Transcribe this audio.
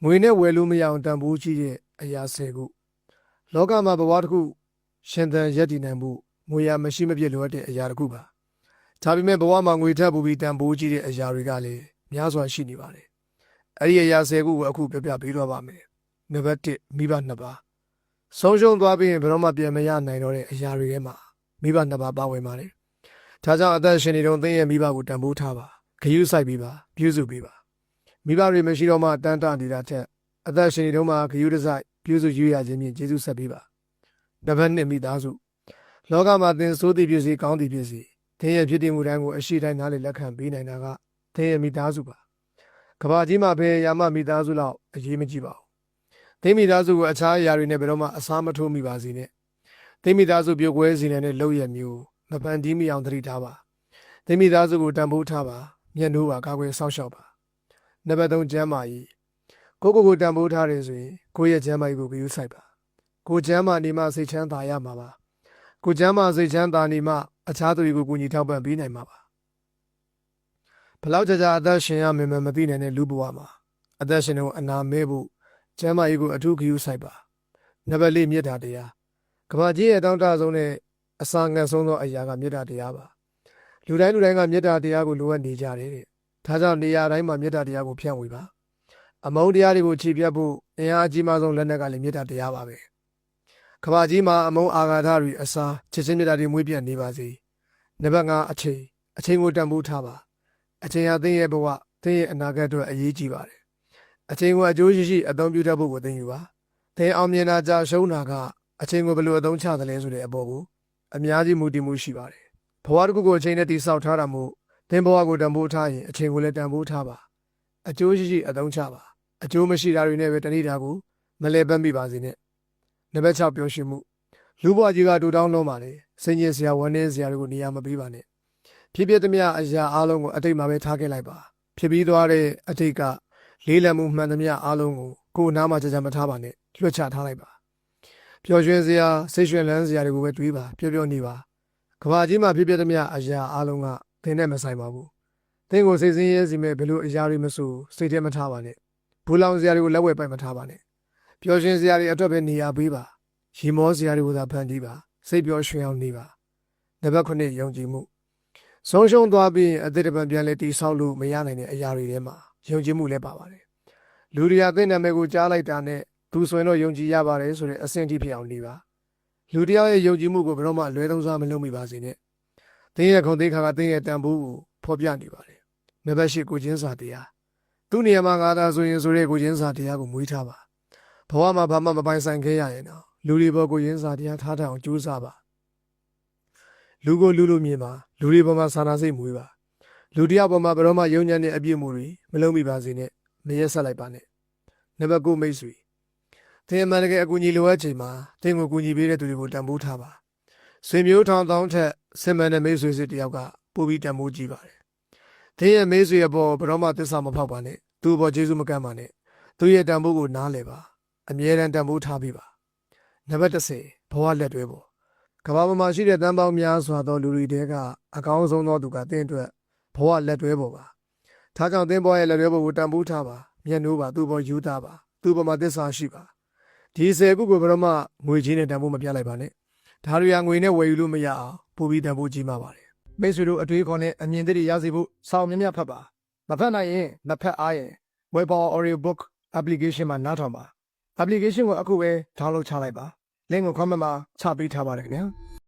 ငွေနဲ့ဝယ်လို့မရအောင်တန်ဖိုးကြီးတဲ့အရာ10ခုလောကမှာဘဝတစ်ခုရှင်သန်ရည်တည်နိုင်မှုငွေရမရှိမပြည့်လိုအပ်တဲ့အရာတစ်ခုပါဒါပေမဲ့ဘဝမှာငွေထပ်ပူပြီးတန်ဖိုးကြီးတဲ့အရာတွေကလည်းများစွာရှိနေပါတယ်အဲ့ဒီအရာ10ခုကိုအခုပြပြပေးတော့ပါမယ်နံပါတ်1မိဘ2ပါးဆုံးရှုံးသွားပြီးရင်ဘယ်တော့မှပြန်မရနိုင်တော့တဲ့အရာတွေထဲမှာမိဘ2ပါးပါဝင်ပါတယ်ဒါကြောင့်အသက်ရှင်နေတုန်းသင်ရဲ့မိဘကိုတန်ဖိုးထားပါဂရုစိုက်ပေးပါပြုစုပေးပါမိဘတွေမရှိတော့မှတန်တနေတာထက်အသက်ရှင်နေတုန်းမှာဂရုတစိုက်ပြုစုရွေးရခြင်းဖြင့်ကျေးဇူးဆက်ပေးပါနံပါတ်2မိသားစုလောကမှာသင်ဆိုးသည်ဖြစ်စေကောင်းသည်ဖြစ်စေသင်ရဲ့ဖြစ်တည်မှုတိုင်းကိုအရှိတိုင်းနားလည်လက်ခံပေးနိုင်တာကသင်ရဲ့မိသားစုပါကမ္ဘာကြီးမှာဘယ်ရာမှမိသားစုလောက်အရေးမကြီးပါဘူးသင်မိသားစုကိုအခြားအရာတွေနဲ့ဘယ်တော့မှအစားမထိုးမိပါစေနဲ့သင်မိသားစုပြိုကွဲစေနိုင်တဲ့လုပ်ရမျိုးမဖန်တီးမိအောင်သတိထားပါသင်မိသားစုကိုတန်ဖိုးထားပါမျက်နှိုးပါကာကွယ်စောင့်ရှောက်ပါနံပါတ်3ကျမ်းမာရေးကိုတန်ဖိုးထားတယ်ဆိုရင်ကိုယ့်ရဲ့ကျမ်းမာရေးကိုဂရုစိုက်ပါကိုကျမ်းမာနေမှစိတ်ချမ်းသာရမှာပါကိုကျမ်းမာစိတ်ချမ်းသာနေမှအခြားသူတွေကိုကူညီထောက်ပံ့ပေးနိုင်မှာပါဘလောက်ကြာအသက်ရှင်ရမယ်မသိနိုင်တဲ့လူဘဝမှာအသက်ရှင်တဲ့အနာမဲဖို့ကျမ်းမာရေးကိုအထူးဂရုစိုက်ပါနံပါတ်4မေတ္တာတရားကမ္ဘာကြီးရဲ့တောင်းတဆုံးနဲ့အစာငတ်ဆုံးသောအရာကမေတ္တာတရားပါလူတိုင်းကမေတ္တာတရားကိုလိုအပ်နေကြတယ်တဲ့ဒါကြောင့်နေရာတိုင်းမှာမေတ္တာတရားကိုဖြန့်ဝေပါအမုန်းတရားတွေကိုခြေပြတ်ဖို့အင်အားအကြီးမားဆုံးလက်နက်ကလည်းမေတ္တာတရားပါပဲကမ္ဘာကြီးမှာအမုန်းအာဃာတတွေအစားချစ်ချင်းမေတ္တာတွေမွေးပြန့်နေပါစေနံပါတ်5အချိန်ကိုတန်ဖိုးထားပါအချိန်ဟာသင်ရဲ့ဘဝသင်ရဲ့အနာဂတ်အတွက်အရေးကြီးပါတယ်အချိန်ကိုအကျိုးရှိအသုံးပြုတတ်ဖို့ကိုသင်ယူပါသင်အောင်မြင်တာကြာရှုံးတာကအချိန်ကိုဘယ်လိုအသုံးချသလဲဆိုတဲ့အပေါ်ကိုအများကြီးမူတည်မှုရှိပါတယ်ဘဝတစ်ခုကိုအချိန်နဲ့တည်ဆောက်ထားတာမို့သင်ဘဝကိုတန်ဖိုးထားရင်အချိန်ကိုလည်းတန်ဖိုးထားပါအကျိုးရှိအသုံးချပါအကျိုးမရှိတာတွေနဲ့ပဲတဏှိတာကိုမလဲပတ်မိပါစေနဲ့နံပါတ်6ပျော်ရွှင်မှုလူဘဝကြီးကတူတောင်းလုံးပါလေစိတ်ညစ်စရာဝမ်းနည်းစရာတွေကိုနေရာမပေးပါနဲ့ဖြစ်သမျှအရာအလုံးကိုအတိတ်မှာပဲထားခဲ့လိုက်ပါဖြစ်ပြီးသွားတဲ့အတိတ်ကလေးလံမှုမှန်သမျှအလုံးကိုယ်နားမှာကြမထားပါနဲ့လွှတ်ချထားလိုက်ပါပျော်ရွှင်စရာစိတ်ရွှင်လန်းစရာတွေကိုပဲတွေးပါပျော်ပျော်နေပါကဘာကြီးမှာဖြစ်သမျှအရာအလုံးကသင်နဲ့မဆိုင်ပါဘူးသင်ကိုစိတ်ဆင်းရဲစေမဲ့ဘယ်လိုအရာတွေမဆိုစိတ်ထဲမထားပါနဲ့ဘူလောင်စရာတွေကိုလက်ဝဲပိုက်မထားပါနဲ့ပျော်ရွှင်စရာတွေအတွက်ပဲနေရာပေးပါရီမောစရာတွေကိုသာဖန်တီးပါစိတ်ပျော်ရွှင်အောင်နေပါနံပါတ်9ယုံကြည်မှုဆုံးရှုံးသွားပြီးအသက်တပံပြန်လဲတည်ဆောက်လို့မရနိုင်တဲ့အရာတွေထဲမှာယုံကြည်မှုလည်းပါပါတယ်လူတွေကသင်နာမည်ကိုကြားလိုက်တာနဲ့သူဆိုရင်တော့ယုံကြည်ရပါတယ်ဆိုတဲ့အဆင့်ထိဖြစ်အောင်နေပါလူတယောက်ရဲ့ယုံကြည်မှုကိုဘယ်တော့မှလွဲသုံးစားမလုပ်မိပါစေနဲ့သင်ရဲ့ခုံသိက္ခာကသင်ရဲ့တန်ဖိုးကိုဖော်ပြနေပါတယ်နံပါတ်10ကိုချင်းစာတရားသူ့နေရာမှာငါသာဆိုရင်ဆိုတဲ့ကိုချင်းစာတရားကိုမွေးထားပါဘဝမှာဘာမှမပိုင်ဆိုင်ခဲ့ရရင်တော့လူတွေပေါ်ကိုချင်းစာတရားထားထားအောင်ကြိုးစားပါလူကိုလူလိုမြင်ပါလူတွေပေါ်မှာစာနာစိတ်မွေးပါလူတယောက်ပေါ်မှာဘယ်တော့မှယုံညံ့တဲ့အပြစ်မှုတွေမလုပ်မိပါစေနဲ့မရက်ဆက်လိုက်ပါနဲ့နံပါတ်9မိတ်ဆွေသင်အမှန်တကယ်အကူအညီလိုအပ်ချိန်မှာသင်ကိုကူညီပေးတဲ့သူတွေကိုတန်ဖိုးထားပါဆွေမျိုးထောင်တောင်းထက်စင်မှန်တဲ့မိတ်ဆွေစစ်တယောက်ကပိုပြီးတန်ဖိုးကြီးပါတယ်သင်ရဲ့မိတ်ဆွေအပေါ်ဘယ်တော့မှသစ္စာမဖောက်ပါနဲ့သူ့အပေါ်ကျေးဇူးမကမ်းပါနဲ့သူရဲ့တန်ဖိုးကိုနားလည်ပါအမြဲတမ်းတန်ဖိုးထားပေးပါနံပါတ်10ဘဝလက်တွဲပေါ်ကမ္ဘာပေါ်မှာရှိတဲ့တန်ပေါင်းများစွာသောလူတွေတဲကအကောင်းဆုံးသောသူကသင်အတွက်ဘဝလက်တွဲပေါ်ပါဒါကြောင့်သင်ဘဝရဲ့လက်တွဲပေါ်ကိုတန်ဖိုးထားပါမျက်နှိုးပါသူ့ပေါ်ယူသားပါသူ့ပေါ်မှာသစ္စာရှိပါဒီ10ခုကိုဘယ်တော့မှငွေချင်းနဲ့တန်ဖိုးမပြလိုက်ပါနဲ့ဒါတွေကငွေနဲ့ဝယ်ယူလို့မရအောင်ပိုပြီးတန်ဖိုးကြီးမှာပါတယ်မိတ်ဆွေတို့အတွေးခေါ်နဲ့အမြင်သစ်တွေရစေဖို့စောင့်မြမြဖတ်ပါမဖတ်နိုင်ရင်မဖတ်အားရင် Webpower Audio Book application မှာနားထောင်ပါ application ကိုအခုပဲ download ချလိုက်ပါ link ကို comment မှာချပေးထားပါတယ်ခင်ဗျာ